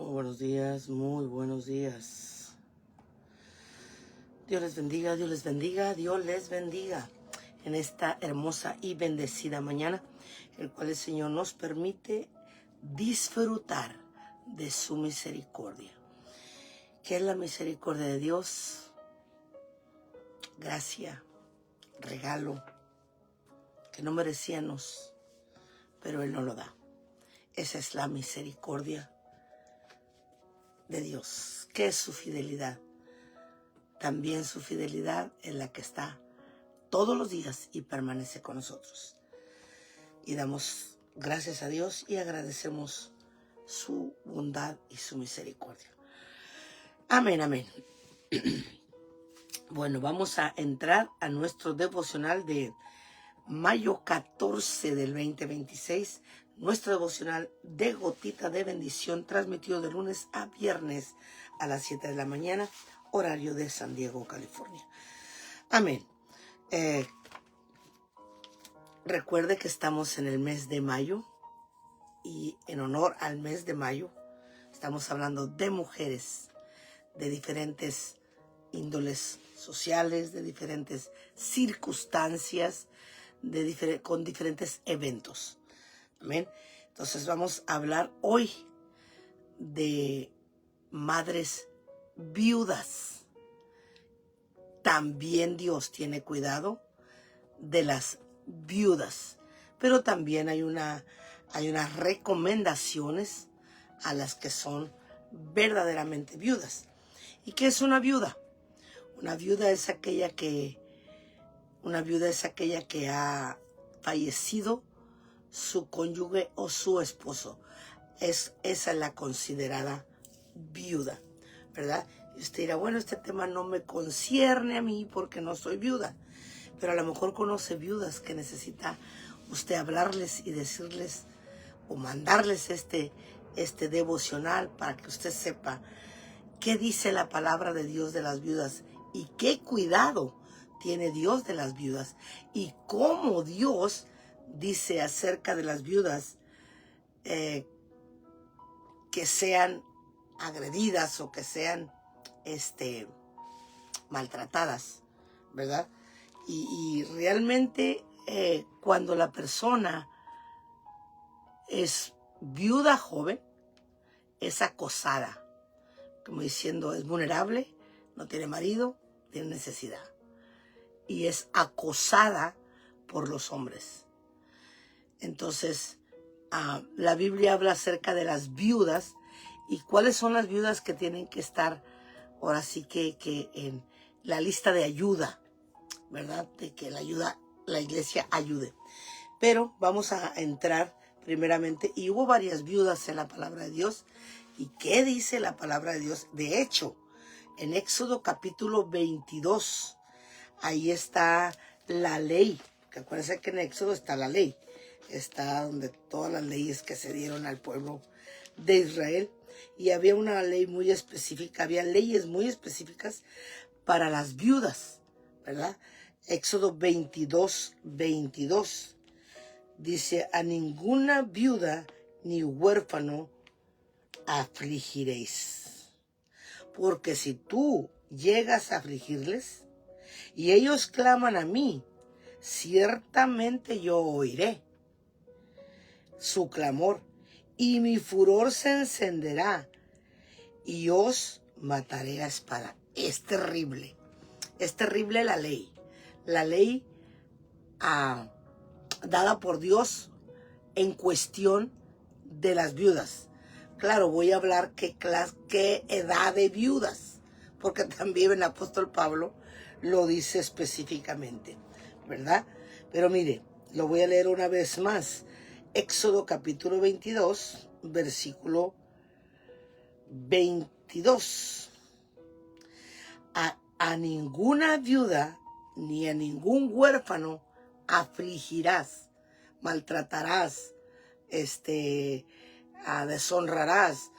Muy buenos días, muy buenos días. Dios les bendiga, Dios les bendiga, Dios les bendiga en esta hermosa y bendecida mañana, el cual el Señor nos permite disfrutar de su misericordia. ¿Qué es la misericordia de Dios? Gracia, regalo, que no merecíamos, pero Él nos lo da. Esa es la misericordia de Dios. ¿Qué es su fidelidad? También su fidelidad es la que está todos los días y permanece con nosotros. Y damos gracias a Dios y agradecemos su bondad y su misericordia. Amén, amén. Bueno, vamos a entrar a nuestro devocional de mayo 14 del 2026. Nuestro devocional de gotita de bendición, transmitido de lunes a viernes a las 7 de la mañana, horario de San Diego, California. Amén. Recuerde que estamos en el mes de mayo y en honor al mes de mayo estamos hablando de mujeres de diferentes índoles sociales, de diferentes circunstancias, con diferentes eventos. Amén. Entonces vamos a hablar hoy de madres viudas. También Dios tiene cuidado de las viudas, pero también hay unas recomendaciones a las que son verdaderamente viudas. ¿Y qué es una viuda? Una viuda es aquella que ha fallecido su cónyuge o su esposo. Esa es la considerada viuda, ¿verdad? Y usted dirá, bueno, este tema no me concierne a mí porque no soy viuda. Pero a lo mejor conoce viudas que necesita usted hablarles y decirles o mandarles este devocional para que usted sepa qué dice la palabra de Dios de las viudas y qué cuidado tiene Dios de las viudas y cómo Dios dice acerca de las viudas que sean agredidas o que sean maltratadas, ¿verdad? Y realmente cuando la persona es viuda joven, es acosada, como diciendo, es vulnerable, no tiene marido, tiene necesidad. Y es acosada por los hombres. Entonces, la Biblia habla acerca de las viudas y cuáles son las viudas que tienen que estar, ahora sí que en la lista de ayuda, ¿verdad? De que la iglesia ayude. Pero vamos a entrar primeramente, y hubo varias viudas en la palabra de Dios. ¿Y qué dice la palabra de Dios? De hecho, en Éxodo capítulo 22, ahí está la ley. Que acuérdense que en Éxodo está la ley. Está donde todas las leyes que se dieron al pueblo de Israel. Y había una ley muy específica, había leyes muy específicas para las viudas, ¿verdad? Éxodo 22, 22. Dice, a ninguna viuda ni huérfano afligiréis. Porque si tú llegas a afligirles y ellos claman a mí, ciertamente yo oiré su clamor y mi furor se encenderá y os mataré a espada. Es terrible la ley. La ley dada por Dios en cuestión de las viudas. Claro, voy a hablar qué edad de viudas, porque también el apóstol Pablo lo dice específicamente, ¿verdad? Pero mire, lo voy a leer una vez más. Éxodo capítulo 22, versículo 22. A ninguna viuda ni a ningún huérfano afligirás, maltratarás, deshonrarás,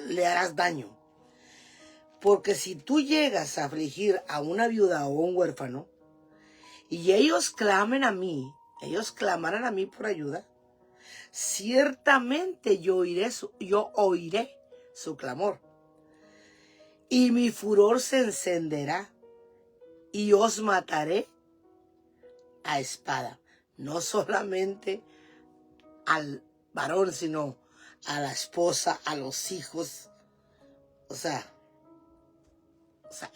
le harás daño. Porque si tú llegas a afligir a una viuda o un huérfano y ellos clamarán a mí por ayuda, Ciertamente yo oiré su clamor, y mi furor se encenderá, y os mataré a espada. No solamente al varón, sino a la esposa, a los hijos. O sea,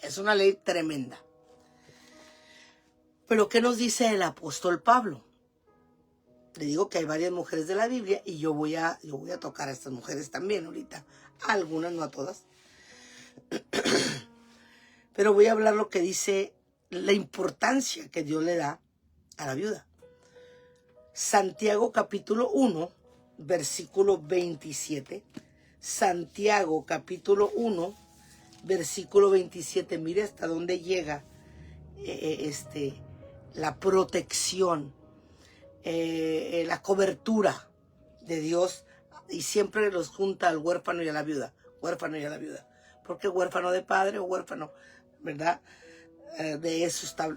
es una ley tremenda. Pero ¿qué nos dice el apóstol Pablo? Le digo que hay varias mujeres de la Biblia y yo voy a tocar a estas mujeres también ahorita. A algunas, no a todas. Pero voy a hablar lo que dice la importancia que Dios le da a la viuda. Santiago capítulo 1, versículo 27. Santiago capítulo 1, versículo 27. Mire hasta dónde llega la protección, la cobertura de Dios, y siempre los junta al huérfano y a la viuda. Huérfano y a la viuda. Porque huérfano de padre o huérfano, ¿verdad? De eso está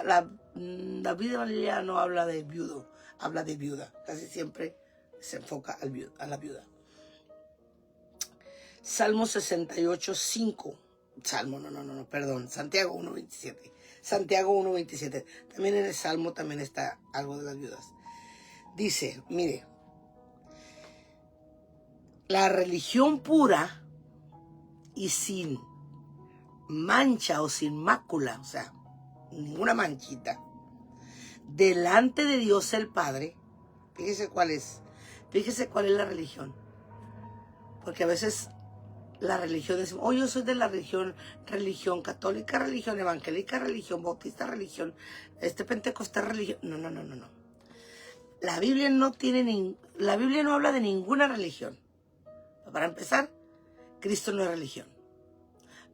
la Biblia no habla de viudo, habla de viuda. Casi siempre se enfoca a la viuda. Salmo 68, 5. Santiago 1:27. Santiago 1:27. También en el Salmo también está algo de las viudas. Dice, mire, la religión pura y sin mancha o sin mácula, o sea, ninguna manchita, delante de Dios el Padre. Fíjese cuál es la religión. Porque a veces la religión es, yo soy de la religión católica, religión evangélica, religión bautista, religión pentecostal, religión. No. La Biblia no habla de ninguna religión. Para empezar, Cristo no es religión.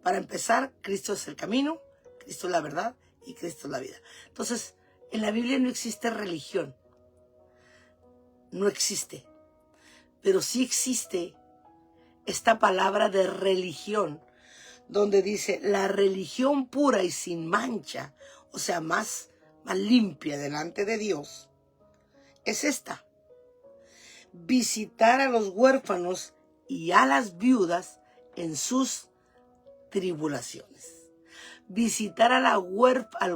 Para empezar, Cristo es el camino, Cristo es la verdad y Cristo es la vida. Entonces, en la Biblia no existe religión. No existe. Pero sí existe esta palabra de religión, donde dice la religión pura y sin mancha, o sea, más limpia delante de Dios, es esta: visitar a los huérfanos y a las viudas en sus tribulaciones. Visitar al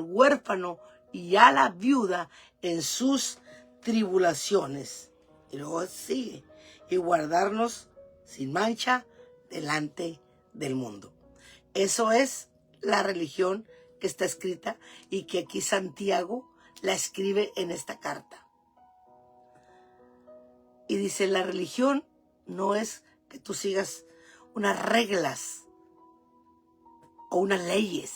huérfano y a la viuda en sus tribulaciones. Y luego sigue, y guardarnos sin mancha delante del mundo. Eso es la religión que está escrita y que aquí Santiago la escribe en esta carta. Y dice, la religión no es que tú sigas unas reglas o unas leyes.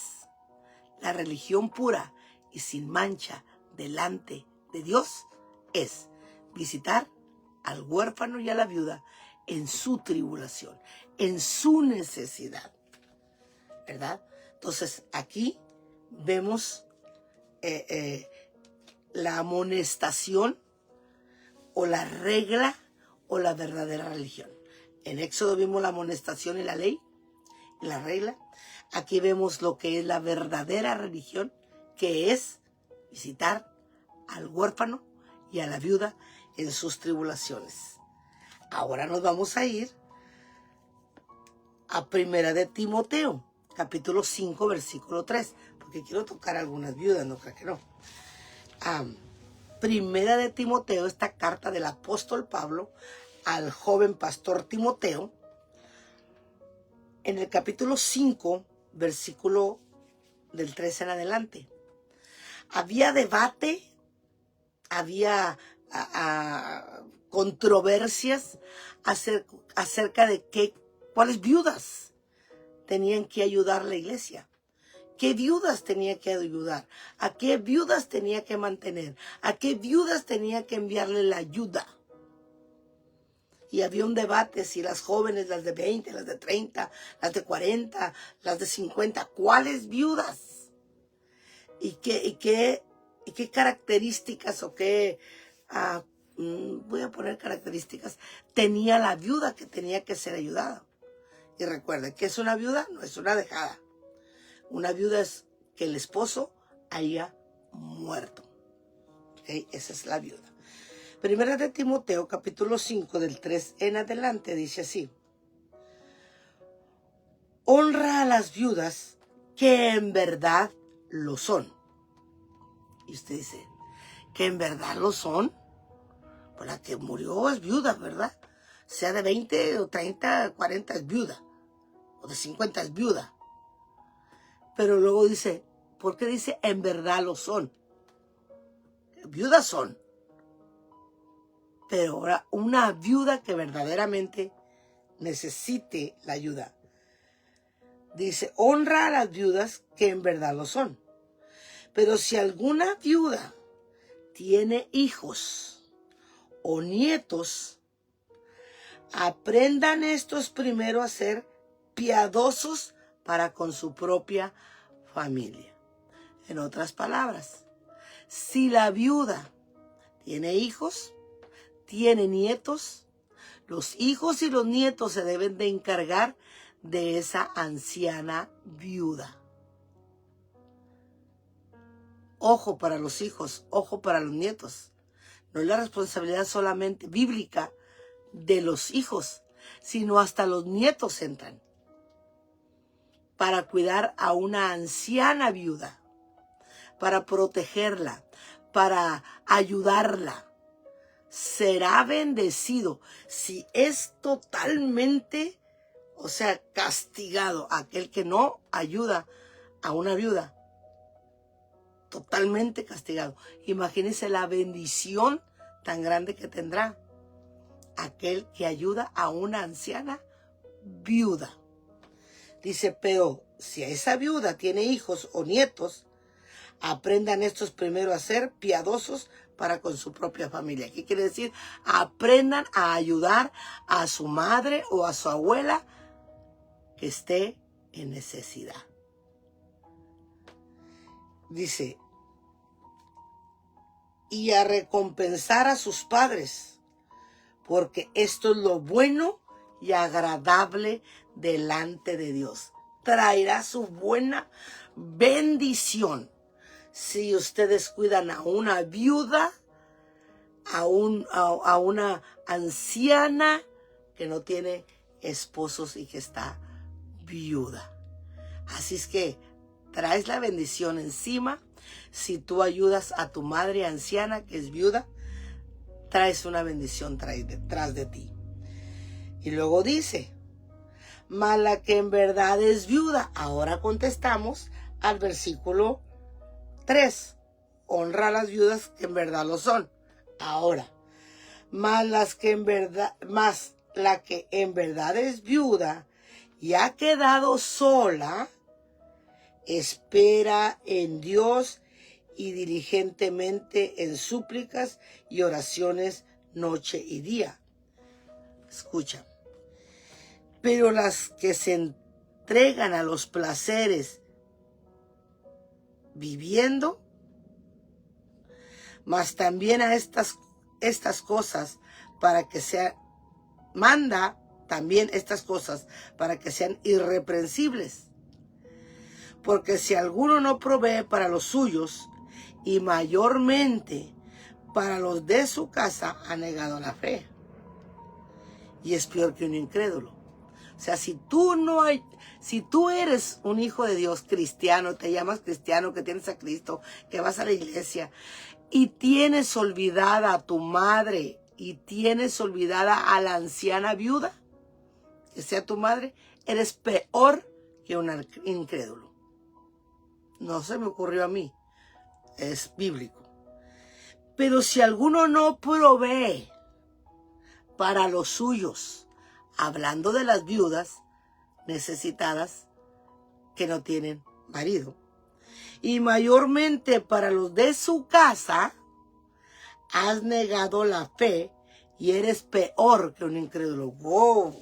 La religión pura y sin mancha delante de Dios es visitar al huérfano y a la viuda en su tribulación, en su necesidad, ¿verdad? Entonces aquí vemos la amonestación o la regla o la verdadera religión. En Éxodo vimos la amonestación y la ley y la regla. Aquí vemos lo que es la verdadera religión, que es visitar al huérfano y a la viuda en sus tribulaciones. Ahora nos vamos a ir a Primera de Timoteo, capítulo 5, versículo 3, porque quiero tocar algunas viudas, no creo que no. Primera de Timoteo, esta carta del apóstol Pablo al joven pastor Timoteo, en el capítulo 5, versículo del 3 en adelante. Había debate, había controversias acerca de cuáles viudas tenían que ayudar la iglesia. ¿Qué viudas tenía que ayudar? ¿A qué viudas tenía que mantener? ¿A qué viudas tenía que enviarle la ayuda? Y había un debate si las jóvenes, las de 20, las de 30, las de 40, las de 50, ¿cuáles viudas? ¿Y qué características o qué, voy a poner características, tenía la viuda que tenía que ser ayudada? Y recuerden, ¿qué es una viuda? No es una dejada. Una viuda es que el esposo haya muerto. ¿Okay? Esa es la viuda. Primera de Timoteo, capítulo 5, del 3 en adelante, dice así. Honra a las viudas que en verdad lo son. Y usted dice, ¿que en verdad lo son? Pues la que murió es viuda, ¿verdad? Sea de 20 o 30, 40 es viuda. O de 50 es viuda. Pero luego dice, ¿por qué dice en verdad lo son? Viudas son. Pero ahora una viuda que verdaderamente necesite la ayuda. Dice, honra a las viudas que en verdad lo son. Pero si alguna viuda tiene hijos o nietos, aprendan estos primero a ser piadosos para con su propia familia. En otras palabras, si la viuda tiene hijos, tiene nietos, los hijos y los nietos se deben de encargar de esa anciana viuda. Ojo para los hijos, ojo para los nietos. No es la responsabilidad solamente bíblica de los hijos, sino hasta los nietos entran para cuidar a una anciana viuda, para protegerla, para ayudarla. Será bendecido si es totalmente, castigado aquel que no ayuda a una viuda. Totalmente castigado. Imagínense la bendición tan grande que tendrá aquel que ayuda a una anciana viuda. Dice, pero si esa viuda tiene hijos o nietos, aprendan estos primero a ser piadosos para con su propia familia. ¿Qué quiere decir? Aprendan a ayudar a su madre o a su abuela que esté en necesidad. Dice, y a recompensar a sus padres, porque esto es lo bueno y agradable delante de Dios. Traerá su buena bendición si ustedes cuidan a una viuda, a una anciana que no tiene esposos y que está viuda. Así es que traes la bendición encima. Si tú ayudas a tu madre anciana que es viuda, traes una bendición detrás de ti. Y luego dice, mas la que en verdad es viuda. Ahora contestamos al versículo 3. Honra a las viudas que en verdad lo son. Ahora, mas la que en verdad es viuda y ha quedado sola, espera en Dios y diligentemente en súplicas y oraciones noche y día. Escucha. Pero las que se entregan a los placeres viviendo, mas también a estas cosas para que sean, manda también estas cosas para que sean irreprensibles. Porque si alguno no provee para los suyos, y mayormente para los de su casa, ha negado la fe. Y es peor que un incrédulo. O sea, si tú eres un hijo de Dios cristiano, te llamas cristiano, que tienes a Cristo, que vas a la iglesia, y tienes olvidada a tu madre, y tienes olvidada a la anciana viuda, que sea tu madre, eres peor que un incrédulo. No se me ocurrió a mí, es bíblico. Pero si alguno no provee para los suyos, hablando de las viudas necesitadas que no tienen marido, y mayormente para los de su casa, has negado la fe y eres peor que un incrédulo. ¡Wow!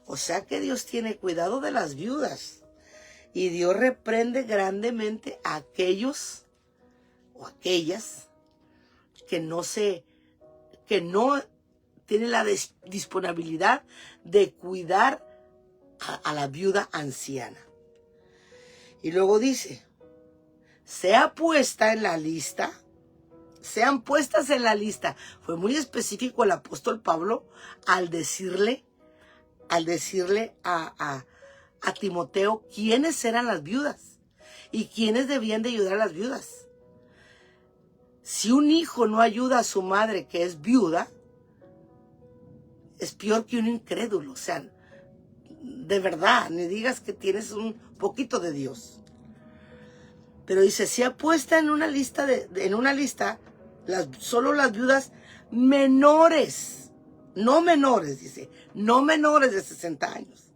O sea que Dios tiene cuidado de las viudas. Y Dios reprende grandemente a aquellos o aquellas que no tienen la disponibilidad de cuidar a la viuda anciana. Y luego dice, sea puesta en la lista sean puestas en la lista. Fue muy específico el apóstol Pablo al decirle a Timoteo quiénes eran las viudas y quiénes debían de ayudar a las viudas. Si un hijo no ayuda a su madre que es viuda, es peor que un incrédulo. O sea, de verdad, ni digas que tienes un poquito de Dios. Pero dice, si apuesta en una lista, solo las viudas menores, no menores, dice, no menores de 60 años.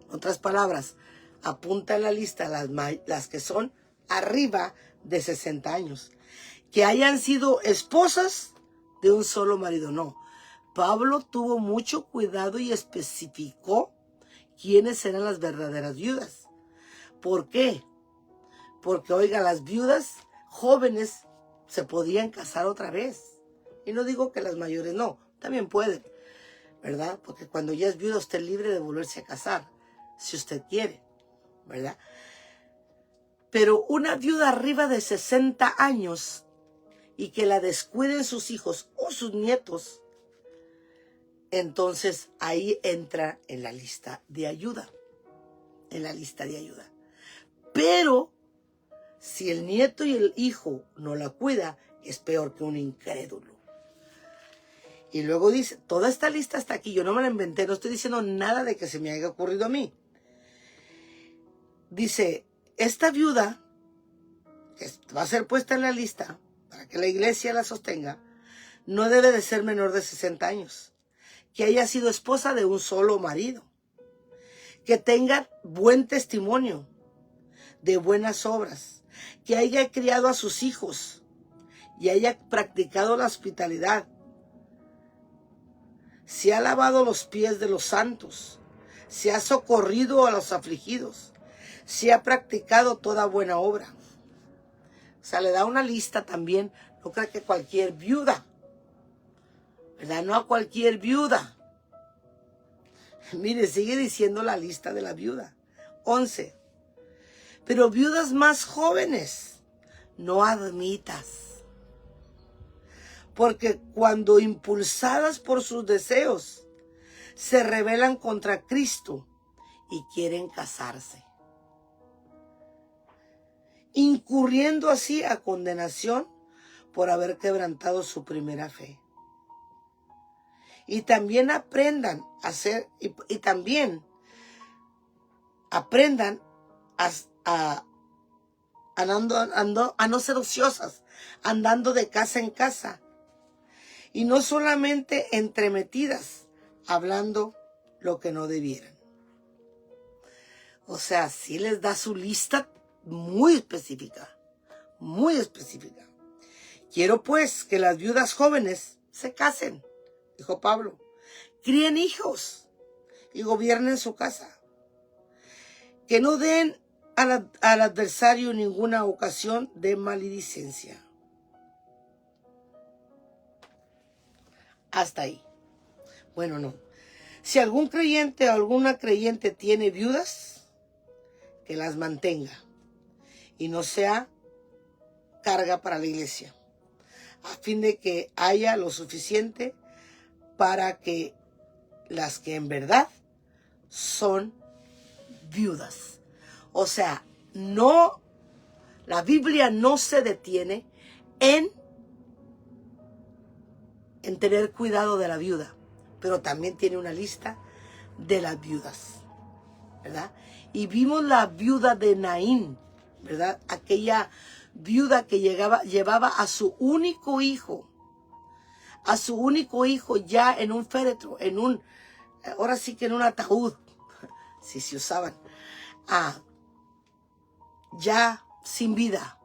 En otras palabras, apunta en la lista las que son arriba de 60 años. Que hayan sido esposas de un solo marido, no. Pablo tuvo mucho cuidado y especificó quiénes eran las verdaderas viudas. ¿Por qué? Porque, oiga, las viudas jóvenes se podían casar otra vez. Y no digo que las mayores no, también pueden, ¿verdad? Porque cuando ya es viuda usted es libre de volverse a casar, si usted quiere, ¿verdad? Pero una viuda arriba de 60 años y que la descuiden sus hijos o sus nietos, entonces ahí entra en la lista de ayuda. En la lista de ayuda. Pero si el nieto y el hijo no la cuida, es peor que un incrédulo. Y luego dice, toda esta lista está aquí, yo no me la inventé, no estoy diciendo nada de que se me haya ocurrido a mí. Dice, esta viuda, que va a ser puesta en la lista, para que la iglesia la sostenga, no debe de ser menor de 60 años, que haya sido esposa de un solo marido, que tenga buen testimonio, de buenas obras, que haya criado a sus hijos y haya practicado la hospitalidad, se ha lavado los pies de los santos, se ha socorrido a los afligidos, se ha practicado toda buena obra. O sea, le da una lista también, no creo que cualquier viuda, ¿verdad? No a cualquier viuda. Mire, sigue diciendo la lista de la viuda. 11. Pero viudas más jóvenes, no admitas. Porque cuando impulsadas por sus deseos, se rebelan contra Cristo y quieren casarse, incurriendo así a condenación por haber quebrantado su primera fe. Y también aprendan a ser, y también aprendan a no ser ociosas, andando de casa en casa. Y no solamente entremetidas, hablando lo que no debieran. O sea, sí les da su lista muy específica, muy específica. Quiero pues que las viudas jóvenes se casen, dijo Pablo, críen hijos y gobiernen su casa. Que no den al adversario ninguna ocasión de maledicencia. Hasta ahí. Bueno, no. Si algún creyente o alguna creyente tiene viudas, que las mantenga y no sea carga para la iglesia, a fin de que haya lo suficiente para que las que en verdad son viudas. O sea, no, la Biblia no se detiene en tener cuidado de la viuda, pero también tiene una lista de las viudas, ¿verdad? Y vimos la viuda de Naín, ¿verdad? Aquella viuda que llevaba a su único hijo ya en un féretro, ahora sí que en un ataúd, si se usaban, ya sin vida.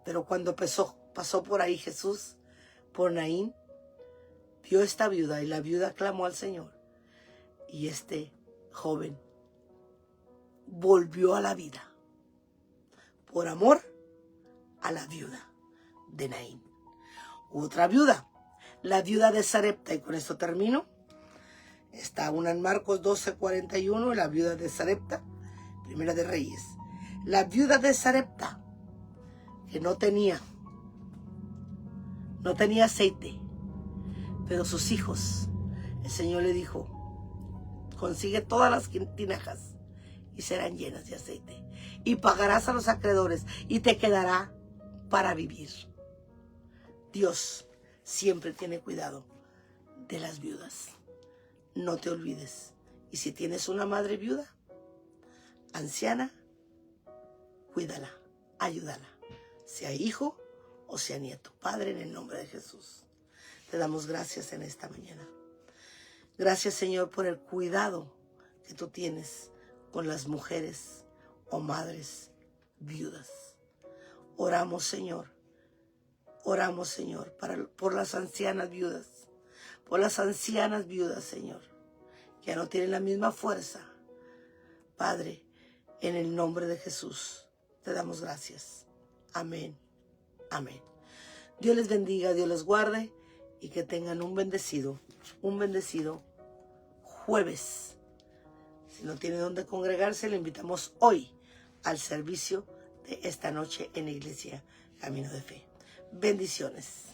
Pero cuando pasó por ahí Jesús, por Naín, vio esta viuda y la viuda clamó al Señor. Y este joven volvió a la vida por amor a la viuda de Naín. Otra viuda, la viuda de Sarepta, y con esto termino. Está una en Marcos 12:41, la viuda de Sarepta, Primera de Reyes. La viuda de Sarepta, que no tenía no tenía aceite, pero sus hijos, el Señor le dijo, consigue todas las tinajas y serán llenas de aceite, y pagarás a los acreedores y te quedará para vivir. Dios siempre tiene cuidado de las viudas. No te olvides. Y si tienes una madre viuda, anciana, cuídala, ayúdala, sea hijo o sea nieto. Padre, en el nombre de Jesús, te damos gracias en esta mañana. Gracias, Señor, por el cuidado que tú tienes con las mujeres o madres viudas. Oramos, Señor, por las ancianas viudas, Señor, que ya no tienen la misma fuerza. Padre, en el nombre de Jesús, te damos gracias. Amén. Amén. Dios les bendiga, Dios les guarde y que tengan un bendecido jueves. Si no tiene dónde congregarse, le invitamos hoy al servicio de esta noche en la iglesia Camino de Fe. Bendiciones.